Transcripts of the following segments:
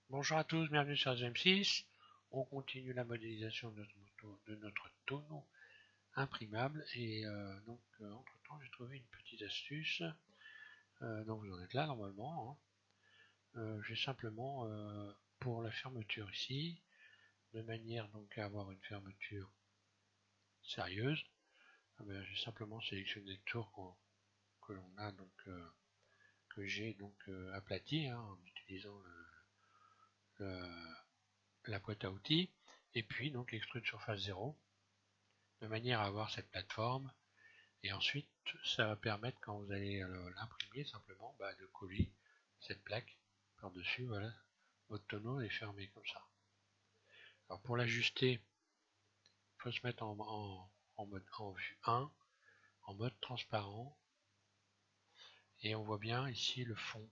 Bonjour à tous, bienvenue sur SM6. On continue la modélisation de notre tonneau imprimable et entre temps j'ai trouvé une petite astuce. Donc vous en êtes là normalement. J'ai simplement pour la fermeture ici, de manière donc à avoir une fermeture sérieuse, j'ai simplement sélectionné le tour que l'on a que j'ai aplati en utilisant la boîte à outils, et puis donc extrude surface 0, de manière à avoir cette plateforme, et ensuite ça va permettre quand vous allez l'imprimer simplement de coller cette plaque par dessus. Voilà, votre tonneau est fermé comme ça. Alors pour l'ajuster, il faut se mettre en vue 1, en mode transparent, et on voit bien ici le fond.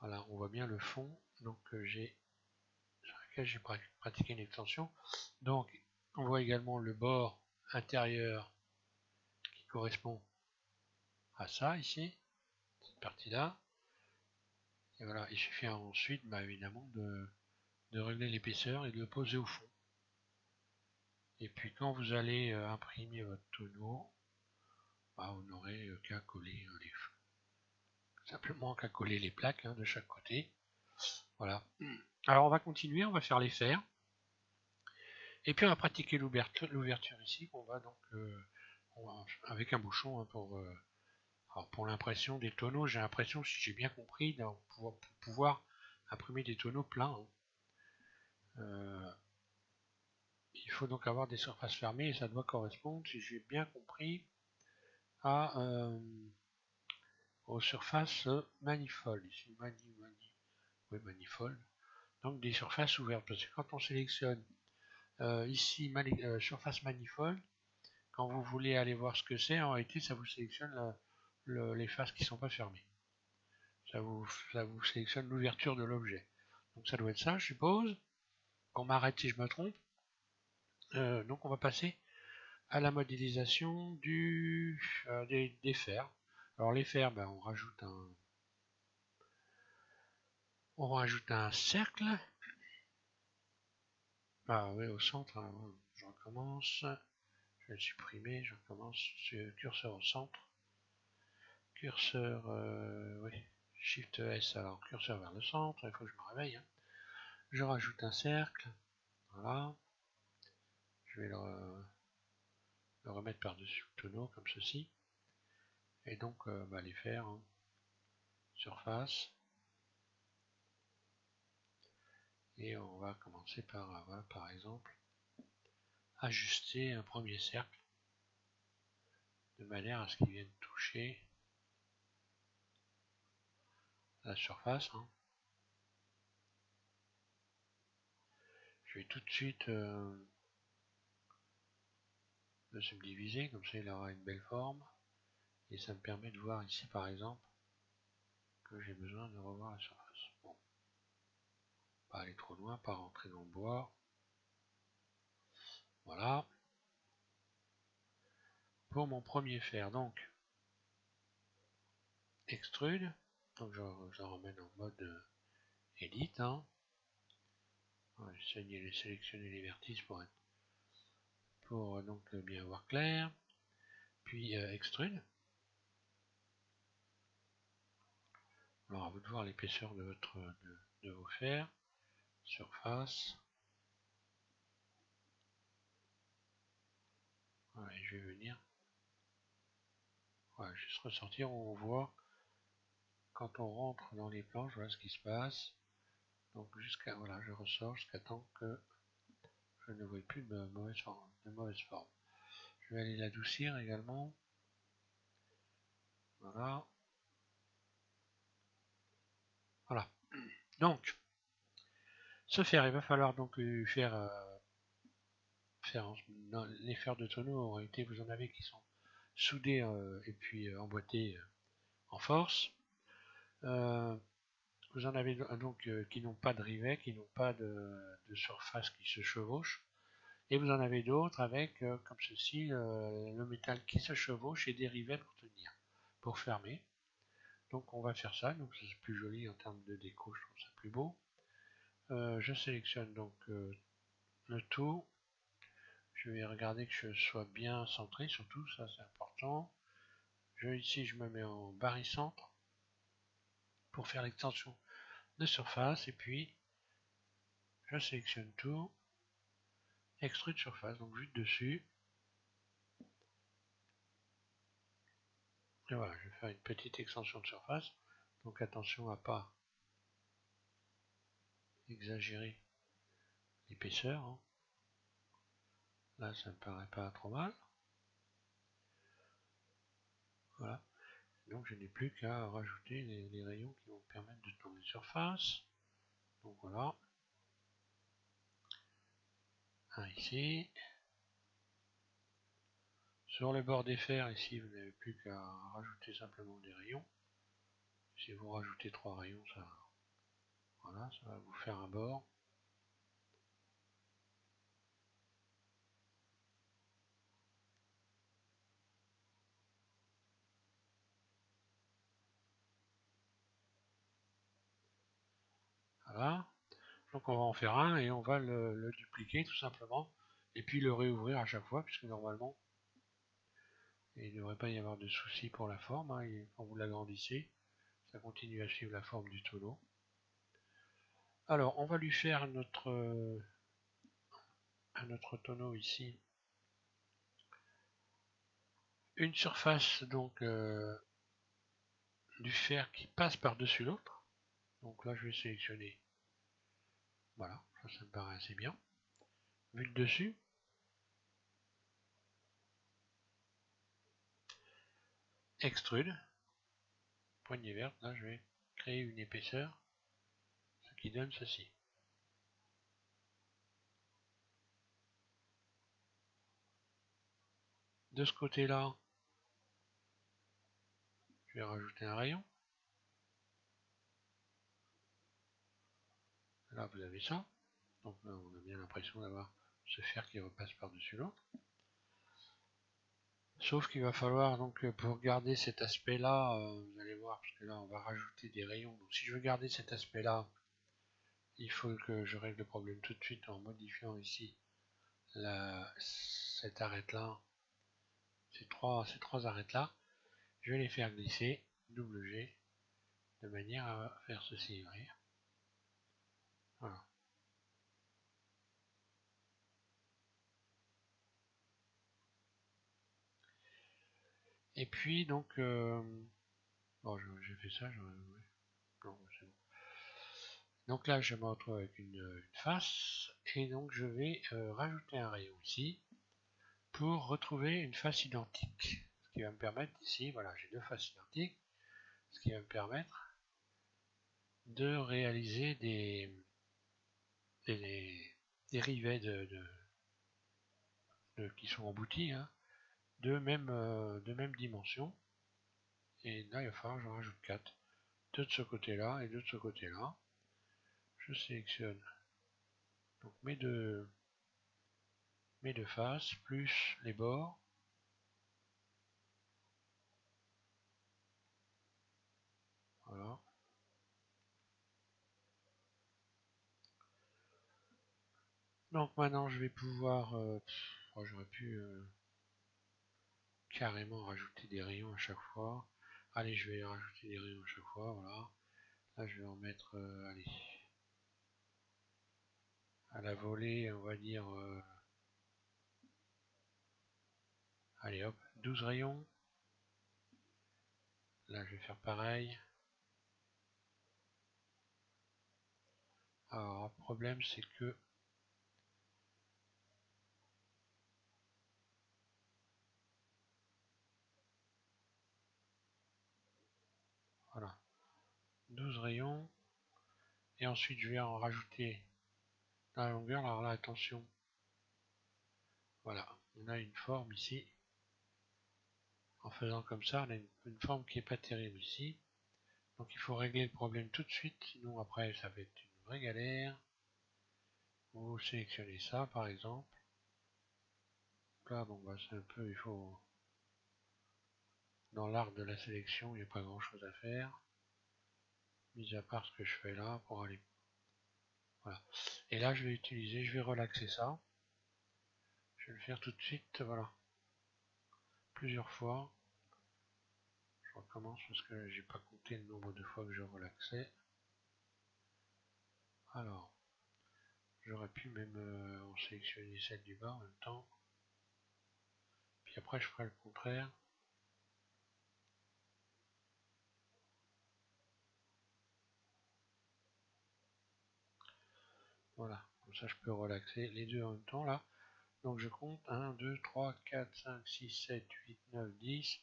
Voilà, on voit bien le fond donc sur lequel j'ai pratiqué une extension. Donc on voit également le bord intérieur qui correspond à ça ici, cette partie-là. Et voilà, il suffit ensuite évidemment de régler l'épaisseur et de le poser au fond. Et puis quand vous allez imprimer votre tonneau, vous n'aurez qu'à coller simplement qu'à coller les plaques de chaque côté. Voilà. Alors on va continuer, on va faire les fers. Et puis on va pratiquer l'ouverture ici, qu'on va donc avec un bouchon pour l'impression des tonneaux. J'ai l'impression, si j'ai bien compris, pour pouvoir imprimer des tonneaux pleins. Il faut donc avoir des surfaces fermées et ça doit correspondre, si j'ai bien compris, aux surfaces manifoldes. Ici, manifold. Donc des surfaces ouvertes. Parce que quand on sélectionne ici surface manifold, quand vous voulez aller voir ce que c'est, en réalité ça vous sélectionne les faces qui ne sont pas fermées. Ça vous sélectionne l'ouverture de l'objet. Donc ça doit être ça, je suppose. Qu'on m'arrête si je me trompe. Donc on va passer à la modélisation des fers. Alors les fers, on rajoute un cercle. Ah oui, au centre, je recommence. Je vais le supprimer, je recommence. Curseur au centre. Curseur, oui, Shift S, alors curseur vers le centre, il faut que je me réveille. Je rajoute un cercle, voilà. Je vais le remettre par-dessus le tonneau, comme ceci. Et donc, les fers, surface. Et on va commencer par exemple, ajuster un premier cercle de manière à ce qu'il vienne toucher la surface. Je vais tout de suite le subdiviser, comme ça il aura une belle forme. Et ça me permet de voir ici par exemple que j'ai besoin de revoir la surface. Bon, pas aller trop loin, pas rentrer dans le bois. Voilà. Pour mon premier fer, donc, extrude. Donc je remets en mode edit. J'essaie de sélectionner les vertices pour donc bien voir clair. Puis extrude. Alors à vous de voir l'épaisseur de vos fers. Surface. Voilà, et je vais venir. Voilà, juste ressortir où on voit quand on rentre dans les planches, voilà ce qui se passe. Donc voilà, je ressors jusqu'à temps que je ne vois plus de mauvaise forme. Je vais aller l'adoucir également. Voilà. Voilà. Donc, ce fer, il va falloir donc faire les fers de tonneau. En réalité, vous en avez qui sont soudés et puis emboîtés en force. Vous en avez donc qui n'ont pas de rivet, qui n'ont pas de surface qui se chevauche. Et vous en avez d'autres avec, comme ceci, le métal qui se chevauche et des rivets pour tenir, pour fermer. Donc on va faire ça, donc c'est plus joli en termes de déco, je trouve ça plus beau. Je sélectionne donc le tout. Je vais regarder que je sois bien centré, surtout, ça c'est important. Ici je me mets en barycentre pour faire l'extension de surface, et puis je sélectionne tout, extrude surface, donc juste dessus. Et voilà, je vais faire une petite extension de surface, donc attention à pas exagérer l'épaisseur, hein. Là ça me paraît pas trop mal. Voilà, donc je n'ai plus qu'à rajouter les rayons qui vont me permettre de tourner surface. Donc voilà, un ici. Sur le bord des fers, ici, vous n'avez plus qu'à rajouter simplement des rayons. Si vous rajoutez 3 rayons, voilà, ça va vous faire un bord. Voilà. Donc on va en faire un et on va le dupliquer tout simplement. Et puis le réouvrir à chaque fois, puisque normalement, il ne devrait pas y avoir de soucis pour la forme, hein. Et quand vous l'agrandissez, ça continue à suivre la forme du tonneau. Alors, on va lui faire à notre tonneau ici une surface donc du fer qui passe par-dessus l'autre. Donc là, je vais sélectionner. Voilà, ça me paraît assez bien. Vu le dessus, extrude, poignée verte. Là, je vais créer une épaisseur, ce qui donne ceci. De ce côté-là, je vais rajouter un rayon. Là, vous avez ça. Donc là, on a bien l'impression d'avoir ce fer qui repasse par-dessus l'autre. Sauf qu'il va falloir, donc, pour garder cet aspect-là, vous allez voir, parce que là, on va rajouter des rayons. Donc, si je veux garder cet aspect-là, il faut que je règle le problème tout de suite en modifiant ici cette arête-là, ces trois arêtes-là. Je vais les faire glisser, double G, de manière à faire ceci, vous voyez. Voilà. Et puis donc, bon, j'ai fait ça, non, c'est bon. Donc là, je me retrouve avec une face, et donc je vais rajouter un rayon ici pour retrouver une face identique. Ce qui va me permettre ici, voilà, j'ai deux faces identiques, ce qui va me permettre de réaliser des rivets qui sont emboutis, hein, de même dimension. Et là, il va falloir que j'en rajoute 4. Deux de ce côté-là et deux de ce côté-là. Je sélectionne donc mes deux faces, plus les bords. Voilà. Donc maintenant, je vais pouvoir... oh, j'aurais pu carrément rajouter des rayons à chaque fois. Allez, je vais rajouter des rayons à chaque fois, voilà. Là, je vais en mettre, allez, à la volée, on va dire, allez hop, 12 rayons. Là, je vais faire pareil. Alors, le problème, c'est que voilà, 12 rayons. Et ensuite, je vais en rajouter dans la longueur. Alors là, attention. Voilà, on a une forme ici. En faisant comme ça, on a une forme qui n'est pas terrible ici. Donc il faut régler le problème tout de suite, sinon après ça va être une vraie galère. Vous sélectionnez ça par exemple. Là, bon, bah, c'est un peu, il faut... Dans l'art de la sélection, il n'y a pas grand chose à faire. mis à part ce que je fais là pour aller. Voilà. Et là, je vais relaxer ça. Je vais le faire tout de suite, voilà. Plusieurs fois. Je recommence parce que j'ai pas compté le nombre de fois que je relaxais. Alors, j'aurais pu même en sélectionner celle du bas en même temps. Puis après, je ferai le contraire. Voilà, comme ça je peux relaxer les deux en même temps là. Donc je compte 1, 2, 3, 4, 5, 6, 7, 8, 9, 10.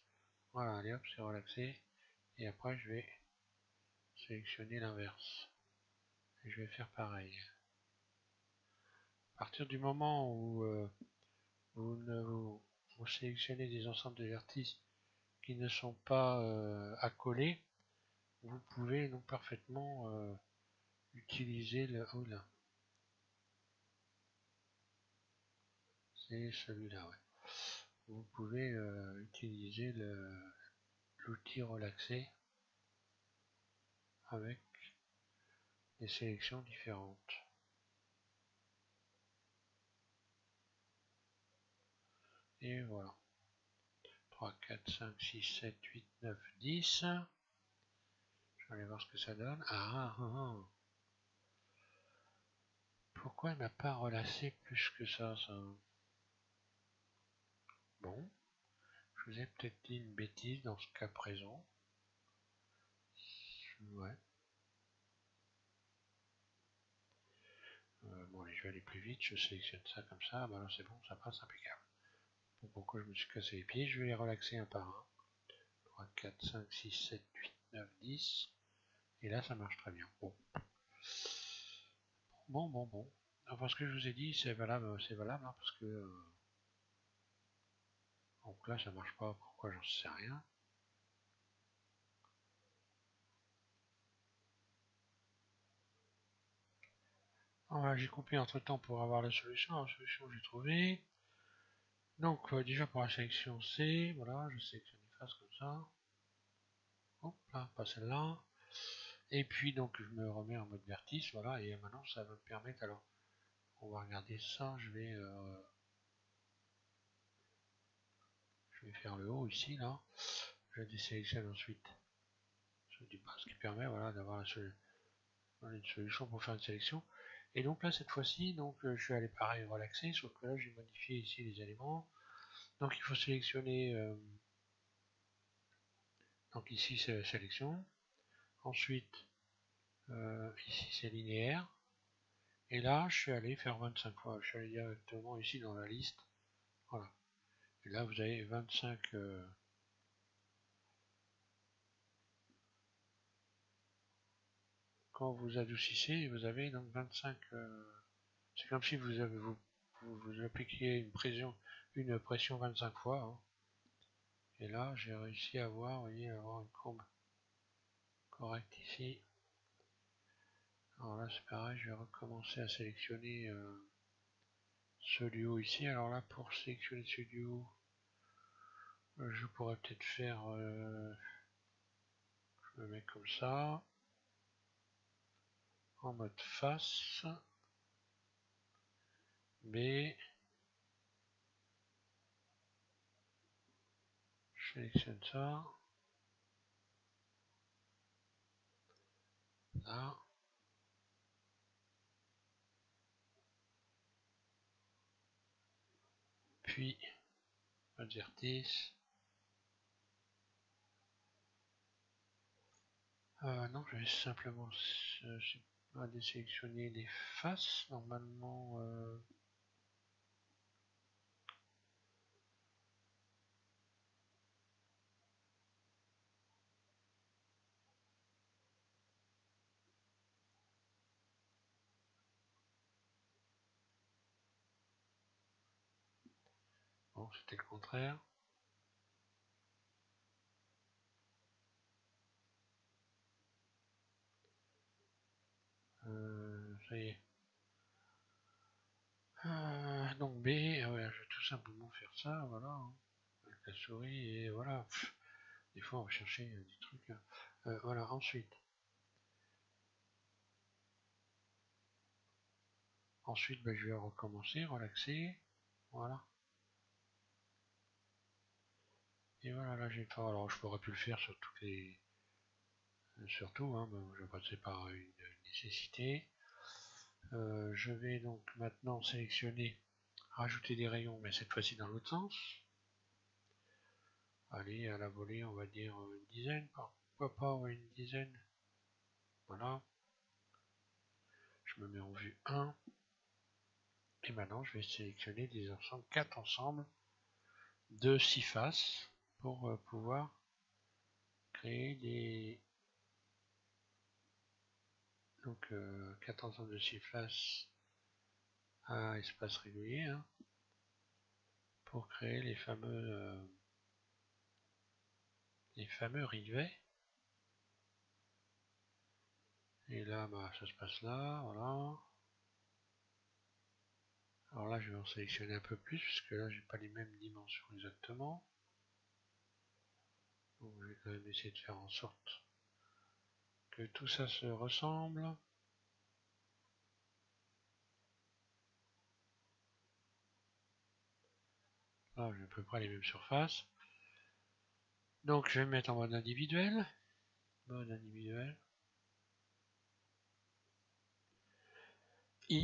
Voilà, allez hop, c'est relaxé. Et après je vais sélectionner l'inverse. Et je vais faire pareil. À partir du moment où vous sélectionnez des ensembles de vertices qui ne sont pas accolés, vous pouvez donc parfaitement utiliser le... Oh là, c'est celui-là, ouais. Vous pouvez utiliser l'outil relaxé avec des sélections différentes. Et voilà. 3, 4, 5, 6, 7, 8, 9, 10. Je vais aller voir ce que ça donne. Pourquoi il m'a pas relâché plus que ça, Bon, je vous ai peut-être dit une bêtise dans ce cas présent. Ouais. Bon, allez, je vais aller plus vite. Je sélectionne ça comme ça. Bah là, c'est bon, ça passe impeccable. Bon, pourquoi je me suis cassé les pieds? Je vais les relaxer un par un. 3, 4, 5, 6, 7, 8, 9, 10. Et là, ça marche très bien. Bon. Enfin, ce que je vous ai dit, c'est valable, hein, parce que donc là, ça marche pas. Pourquoi, j'en sais rien. Voilà, j'ai coupé entre temps pour avoir la solution. La solution, j'ai trouvé. Donc, déjà pour la sélection C, voilà, je sélectionne une face comme ça. Hop là, pas celle-là. Et puis, donc, je me remets en mode vertice, voilà, et maintenant, ça va me permettre. Alors, on va regarder ça. Je vais faire le haut ici, là. Je désélectionne ensuite. Je dis pas ce qui permet, voilà, d'avoir une solution pour faire une sélection. Et donc là, cette fois-ci, donc je suis allé pareil relaxer, sauf que là, j'ai modifié ici les éléments. Donc il faut sélectionner. Donc ici, c'est la sélection. Ensuite, ici, c'est linéaire. Et là, je suis allé faire 25 fois. Je suis allé directement ici dans la liste. Voilà. Et là, vous avez 25. Quand vous adoucissez, vous avez donc 25. C'est comme si vous appliquiez une pression 25 fois. Hein. Et là, j'ai réussi à avoir, vous voyez, avoir une courbe correcte ici. Alors là, c'est pareil, je vais recommencer à sélectionner ce duo ici. Alors là, pour sélectionner ce duo, je pourrais peut-être faire, je me mets comme ça, en mode face, B, je sélectionne ça, là, puis mode vertice. Non, je vais simplement désélectionner les faces. Normalement, bon, c'était le contraire. Ça y est. Donc B, ouais, je vais tout simplement faire ça, voilà, hein, avec la souris, et voilà. Des fois, on va chercher des trucs. Voilà, ensuite, Ensuite, je vais recommencer, relaxer. Voilà. Et voilà, là j'ai pas. Alors je pourrais plus le faire sur toutes les. Surtout, hein, je vais passer par une nécessité. Je vais donc maintenant sélectionner, rajouter des rayons, mais cette fois-ci dans l'autre sens. Allez, à la volée, on va dire une dizaine, pourquoi pas, ouais, une dizaine. Voilà. Je me mets en vue 1. Et maintenant, je vais sélectionner des ensembles, 4 ensembles de 6 faces pour pouvoir créer des. Donc, 4 ensembles de 6 faces à espace régulier, hein, pour créer les fameux rivets. Et là, ça se passe là, voilà. Alors là, je vais en sélectionner un peu plus, puisque là, j'ai pas les mêmes dimensions exactement. Donc, je vais quand même essayer de faire en sorte que tout ça se ressemble. Là, j'ai à peu près les mêmes surfaces. Donc, je vais me mettre en mode individuel. Mode individuel. I.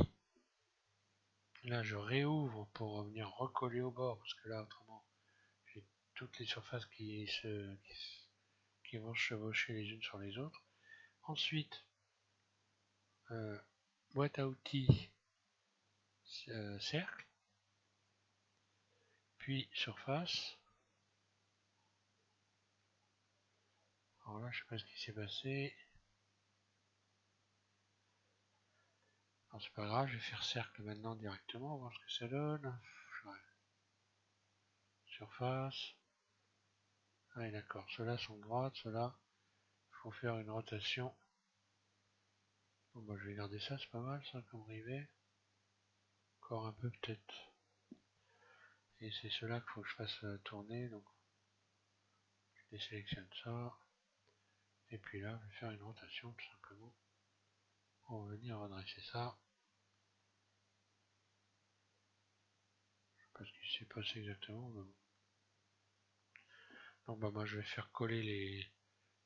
Là, je réouvre pour venir recoller au bord, parce que là, autrement, j'ai toutes les surfaces qui vont se chevaucher les unes sur les autres. Ensuite, boîte à outils, cercle, puis surface. Alors là, je sais pas ce qui s'est passé. Alors c'est pas grave, je vais faire cercle maintenant directement, voir ce que ça donne. Surface. Ah d'accord, ceux-là sont droites, ceux-là, il faut faire une rotation. Bon, je vais garder ça, c'est pas mal ça comme rivet. Encore un peu peut-être. Et c'est cela qu'il faut que je fasse tourner, donc je désélectionne ça. Et puis là, je vais faire une rotation tout simplement. On va venir redresser ça. Je sais pas ce qui s'est passé exactement, mais bon. Donc moi je vais faire coller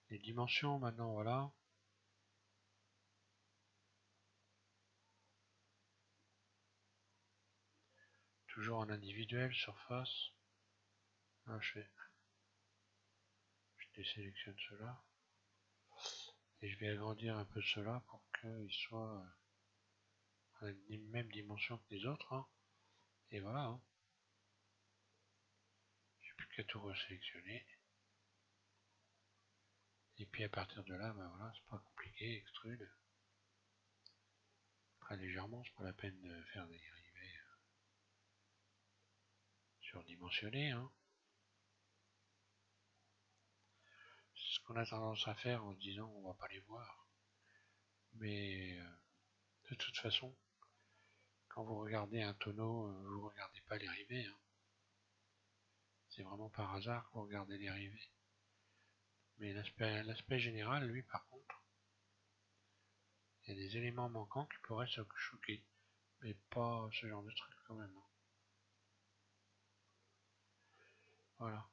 les dimensions maintenant, voilà. Toujours en individuel, surface. Là je désélectionne cela. Et je vais agrandir un peu cela pour qu'il soit à la même dimension que les autres. Hein. Et voilà. Hein. J'ai plus qu'à tout resélectionner. Et puis à partir de là, voilà, c'est pas compliqué, extrude. Très légèrement, c'est pas la peine de faire des rivets surdimensionnés. Hein. C'est ce qu'on a tendance à faire en se disant on va pas les voir. Mais de toute façon, quand vous regardez un tonneau, vous regardez pas les rivets. Hein. C'est vraiment par hasard que vous regardez les rivets. Mais l'aspect général, lui, par contre, il y a des éléments manquants qui pourraient se choquer. Mais pas ce genre de truc quand même. Hein. Voilà.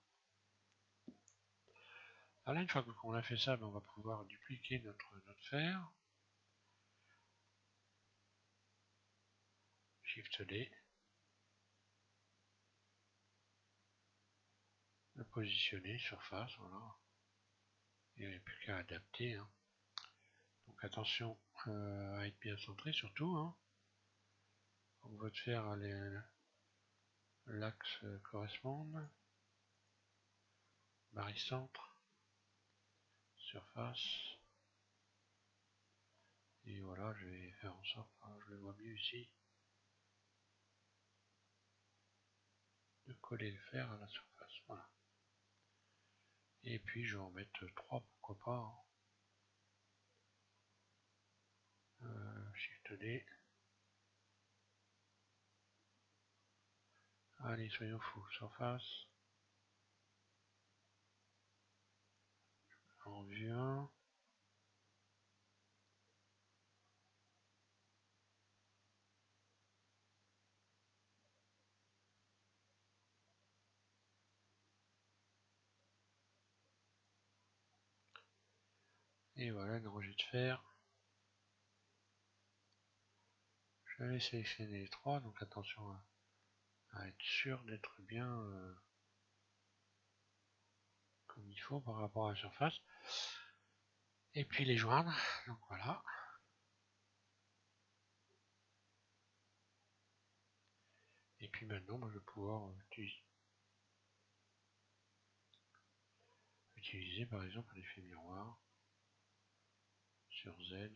Alors là, une fois qu'on a fait ça, on va pouvoir dupliquer notre fer. Shift D. Le positionner, surface, voilà. Il n'y a plus qu'à adapter. Hein. Donc attention à être bien centré surtout. Hein. Donc votre fer à l'axe corresponde. Barycentre. Surface. Et voilà, je vais faire en sorte, je le vois mieux ici, de coller le fer à la surface. Voilà. Et puis je vais en mettre 3, pourquoi pas. Hein. Shift D. Allez, soyons fous. Surface. En vue 1. Et voilà une rangée de fer. Je vais sélectionner les trois, donc attention à être sûr d'être bien comme il faut par rapport à la surface. Et puis les joindre, donc voilà. Et puis maintenant, moi, je vais pouvoir utiliser par exemple l'effet miroir sur Z.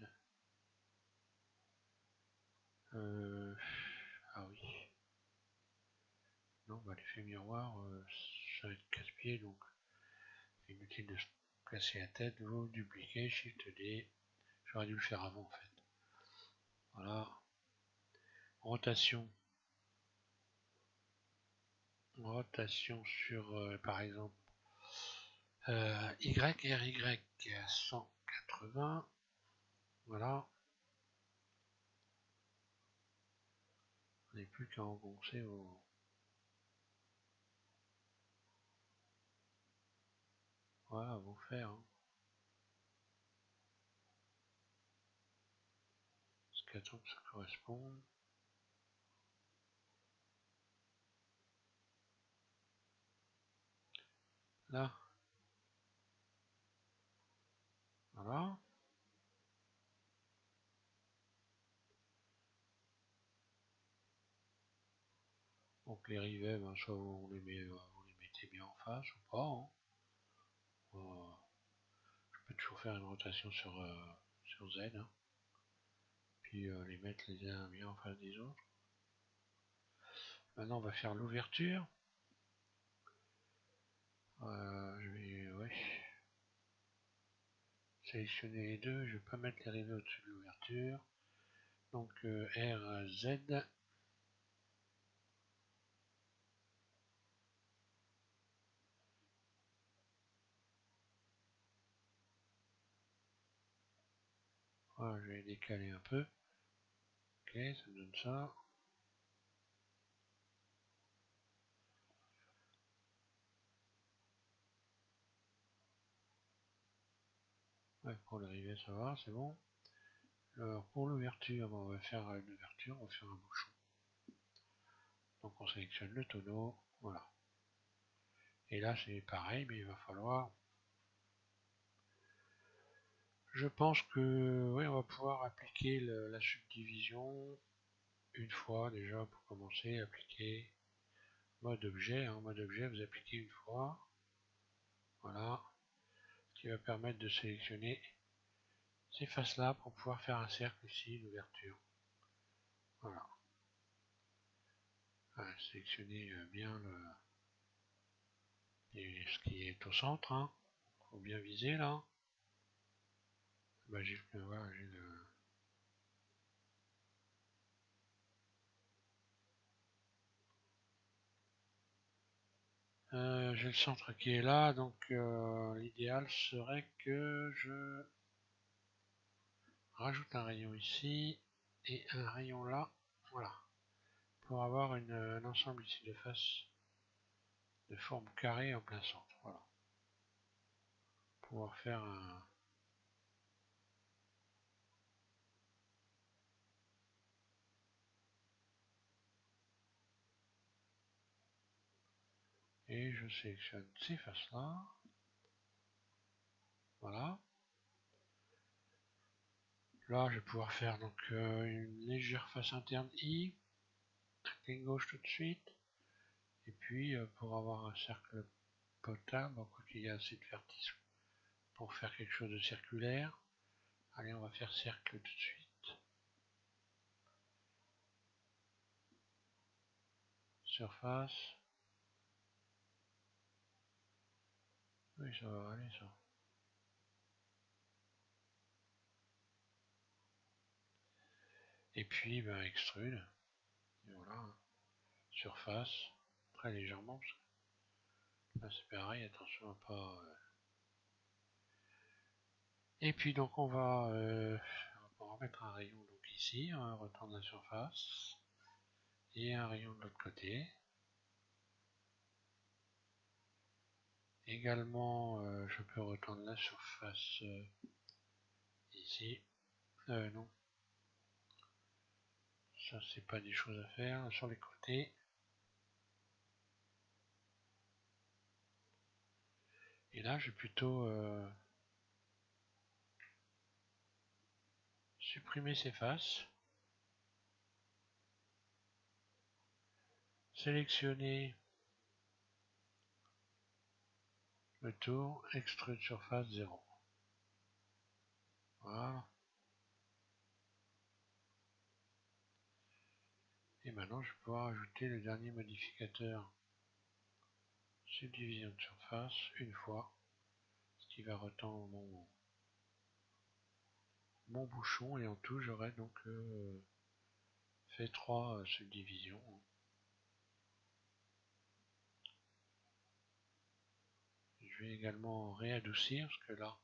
Ah oui. Non, bah l'effet miroir, ça va être casse-pied, donc inutile de se casser la tête. Vous dupliquez, Shift D. J'aurais dû le faire avant en fait. Voilà. Rotation. Rotation sur par exemple YRY 180. Voilà. On n'est plus qu'à enfoncer au. Voilà, vous faire. Hein. Parce qu'attends que ça corresponde. Là. Voilà. Donc les rivets, ben, soit vous les mettez bien en face ou pas. Hein. Je peux toujours faire une rotation sur Z. Hein. Puis les mettre les uns bien en face des autres. Maintenant on va faire l'ouverture. Je vais sélectionner les deux. Je vais pas mettre les rivets au-dessus de l'ouverture. Donc RZ. Voilà, je vais décaler un peu. Ok, ça me donne ça. Ouais, pour le rivet ça va, c'est bon. Alors pour l'ouverture, on va faire une ouverture, on va faire un bouchon. Donc on sélectionne le tonneau, voilà. Et là c'est pareil, mais il va falloir. Je pense que oui, on va pouvoir appliquer la subdivision une fois déjà pour commencer, appliquer mode objet. Hein, mode objet, vous appliquez une fois. Voilà. Ce qui va permettre de sélectionner ces faces là pour pouvoir faire un cercle ici, l'ouverture. Voilà. Voilà, sélectionner bien ce qui est au centre. Hein. Faut bien viser là. Bah, voilà, j'ai le centre qui est là, donc l'idéal serait que je rajoute un rayon ici et un rayon là, voilà, pour avoir un ensemble ici de faces de forme carrée en plein centre, voilà, pour pouvoir faire un. Et je sélectionne ces faces là, voilà. Là, je vais pouvoir faire donc une légère face interne I, clic gauche tout de suite, et puis pour avoir un cercle potable, quoi qu'il y a assez de vertice pour faire quelque chose de circulaire. Allez, on va faire cercle tout de suite. Surface. Oui, ça va aller ça. Et puis, ben, extrude. Et voilà. Surface. Très légèrement. Là, c'est pareil. Attention à pas. Et puis, donc, on va remettre un rayon donc ici. Un retour de la surface. Et un rayon de l'autre côté. Également, je peux retendre la surface ici. Non. Ça, c'est pas des choses à faire. Sur les côtés. Et là, je vais plutôt supprimer ces faces. Sélectionner le tour, extrude surface 0. Voilà. Et maintenant, je vais pouvoir ajouter le dernier modificateur. Subdivision de surface, une fois. Ce qui va retendre mon bouchon. Et en tout, j'aurai donc fait 3 subdivisions. Je vais également réadoucir, parce que là,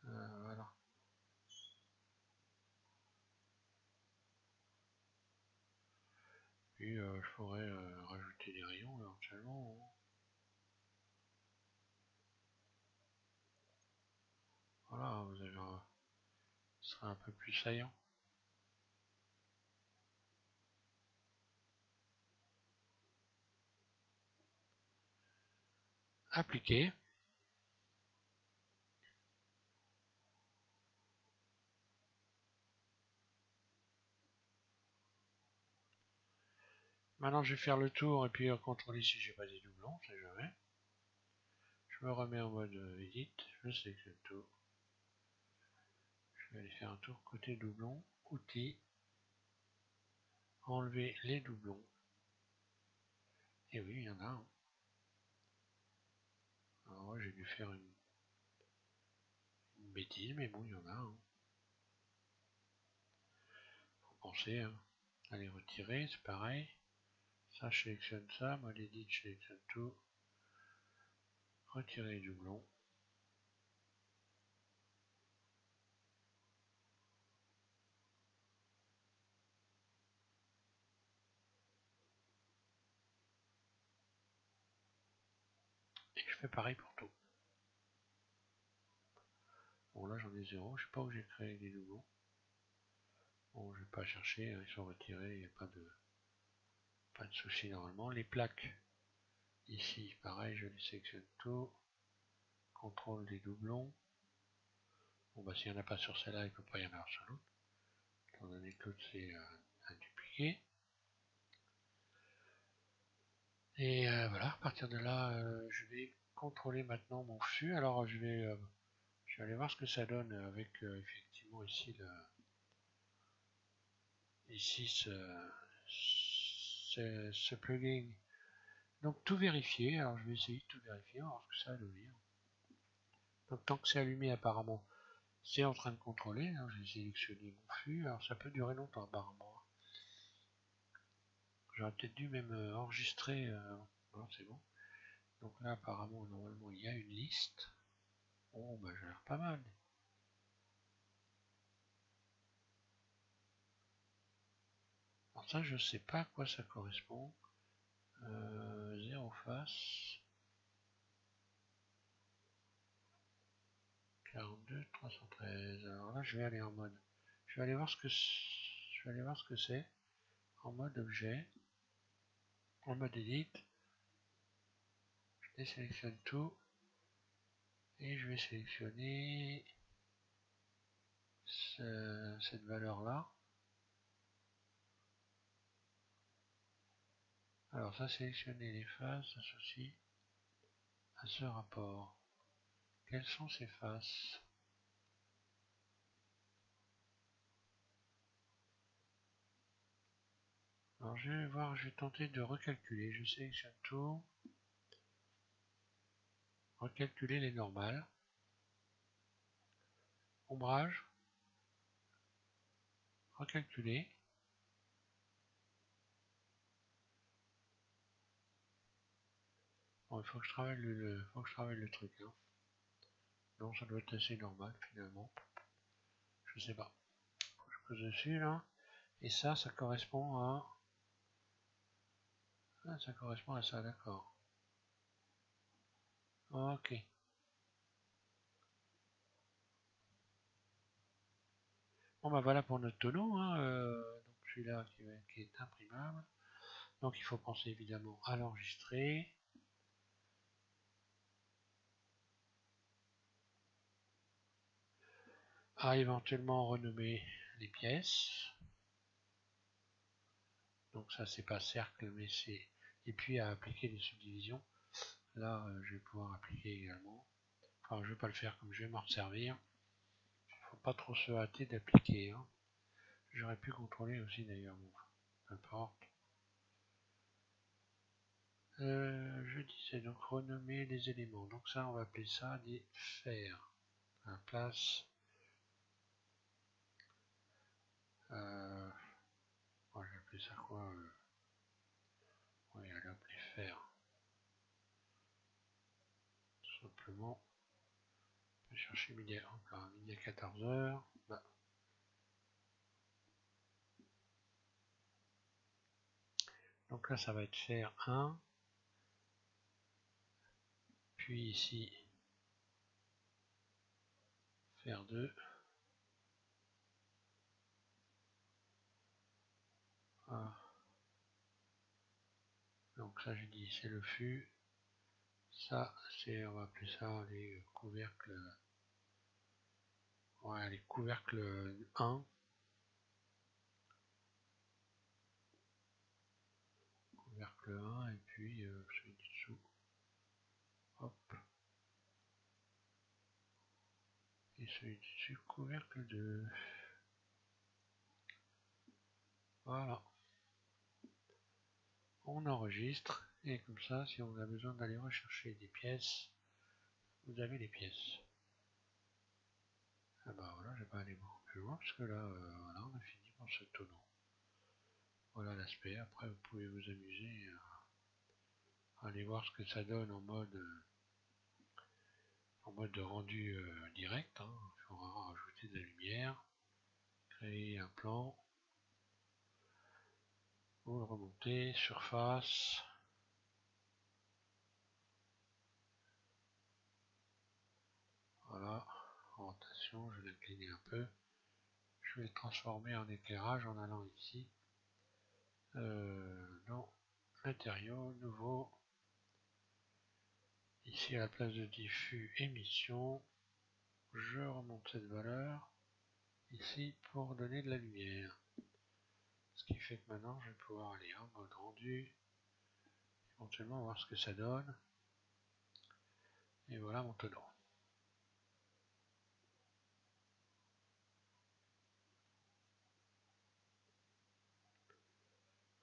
voilà. Puis je pourrais rajouter des rayons éventuellement. Voilà, vous avez, ce sera un peu plus saillant. Appliquer. Maintenant, je vais faire le tour et puis contrôler si j'ai pas des doublons, c'est jamais. Je me remets en mode edit, je sélectionne tout. Je vais aller faire un tour côté doublon, outils, enlever les doublons. Et oui, il y en a un. Alors moi, j'ai dû faire une bêtise, mais bon, il y en a un. Faut penser, hein. À les retirer, c'est pareil. Ça, je sélectionne ça, mode edit, je sélectionne tout. Retirer les doublons. Et je fais pareil pour tout. Bon, là, j'en ai 0. Je sais pas où j'ai créé les doublons. Bon, je vais pas chercher, hein, ils sont retirés, il n'y a pas de souci normalement. Les plaques, ici, pareil, je les sélectionne tout. Contrôle des doublons. Bon, bah, s'il n'y en a pas sur celle-là, il ne peut pas y en avoir sur l'autre. Étant donné que l'autre, c'est un dupliqué. Et voilà, à partir de là, je vais contrôler maintenant mon flux. Alors, je vais aller voir ce que ça donne avec effectivement ici ce plugin. Donc, tout vérifier. Alors, je vais essayer de tout vérifier, on va voir ce que ça va donner. Donc, tant que c'est allumé, apparemment, c'est en train de contrôler. Alors, j'ai sélectionné mon flux. Alors, ça peut durer longtemps, apparemment. J'aurais peut-être dû même enregistrer. Alors, c'est bon. Donc là, apparemment, normalement, il y a une liste. Oh, bah, j'ai l'air pas mal. Alors ça, je sais pas à quoi ça correspond. 0 face. 42, 313. Alors là, je vais aller en mode. Je vais aller voir ce que c'est. En mode objet. En mode edit. Je désélectionne tout. Et je vais sélectionner cette valeur-là. Alors ça, sélectionner les faces associées à ce rapport. Quelles sont ces faces? Alors je vais voir, je vais tenter de recalculer. Je sélectionne tout. Recalculer les normales. Ombrage. Recalculer. Bon, il faut que je travaille le truc. Hein. Non, ça doit être assez normal finalement. Je sais pas. Faut que je pose dessus là. Et ça correspond à. Ah, ça correspond à ça, d'accord. Ok. Bon bah voilà pour notre tonneau, hein, donc celui-là qui est imprimable. Donc il faut penser évidemment à l'enregistrer. À éventuellement renommer les pièces. Donc ça c'est pas cercle mais c'est... Et puis à appliquer les subdivisions. Là je vais pouvoir appliquer également. Enfin je vais pas le faire comme je vais m'en servir. Faut pas trop se hâter d'appliquer. Hein. J'aurais pu contrôler aussi d'ailleurs. Bon, peu importe. Je disais donc renommer les éléments. Donc ça on va appeler ça des fers. À la place. Bon, je vais appeler ça quoi oui, elle va appeler fers. Tout simplement. Je vais chercher midi à 14h. Bah. Donc là ça va être fer 1. Puis ici fer 2. Voilà. Donc ça j'ai dit c'est le fût. Ça c'est, on va appeler ça les couvercles. Ouais, les couvercles 1. Couvercle 1 et puis celui du dessous. Hop. Et celui du dessus couvercle 2. Voilà. On enregistre et comme ça si on a besoin d'aller rechercher des pièces, vous avez les pièces. Ah bah voilà, je vais pas aller beaucoup plus loin parce que là, voilà, on a fini pour ce tonneau. Voilà l'aspect. Après, vous pouvez vous amuser à aller voir ce que ça donne en mode de rendu direct. Hein. Il faudra rajouter de la lumière, créer un plan, vous le remontez, surface. Voilà, orientation, je vais l'incliner un peu. Je vais le transformer en éclairage en allant ici. Dans matériaux, nouveau. Ici à la place de diffus émission, je remonte cette valeur ici pour donner de la lumière. Ce qui fait que maintenant je vais pouvoir aller en mode rendu, éventuellement voir ce que ça donne. Et voilà mon tonneau.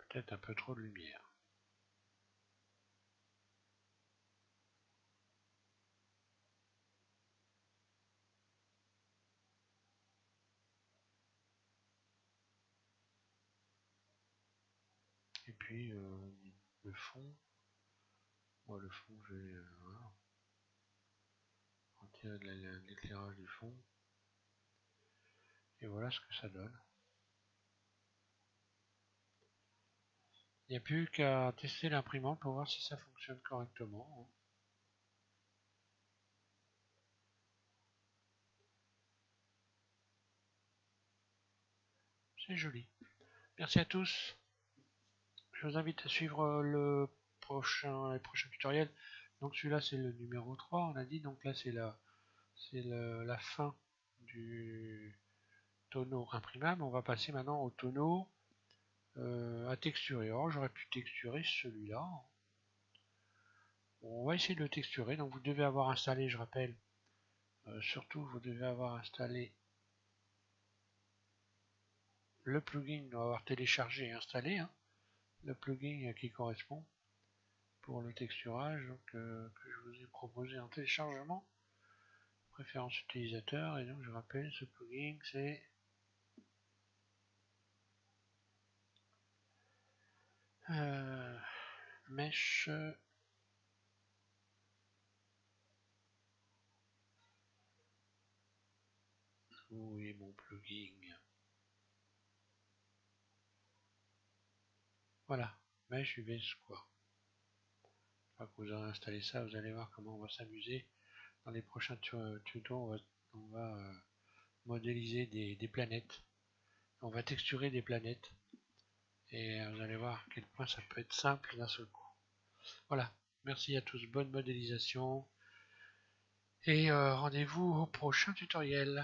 Peut-être un peu trop de lumière. Et puis le fond, moi le fond je vais voilà, retirer de l'éclairage du fond. Et voilà ce que ça donne. Il n'y a plus qu'à tester l'imprimante pour voir si ça fonctionne correctement. C'est joli. Merci à tous. Je vous invite à suivre les prochains tutoriels. Donc celui-là c'est le numéro 3, on a dit. Donc là c'est la fin du tonneau imprimable. On va passer maintenant au tonneau à texturer. Alors j'aurais pu texturer celui-là. On va essayer de le texturer. Donc vous devez avoir installé, je rappelle, surtout vous devez avoir installé le plugin, on va avoir téléchargé et installé, hein, le plugin qui correspond pour le texturage que je vous ai proposé en téléchargement. Préférence utilisateur, et donc je rappelle ce plugin c'est Mesh. Où est mon plugin? Voilà, Mesh UV Square. Une fois que vous aurez installé ça, vous allez voir comment on va s'amuser. Dans les prochains tutos, on va modéliser des planètes. On va texturer des planètes. Et vous allez voir à quel point ça peut être simple d'un seul coup. Voilà, merci à tous, bonne modélisation. Et rendez-vous au prochain tutoriel.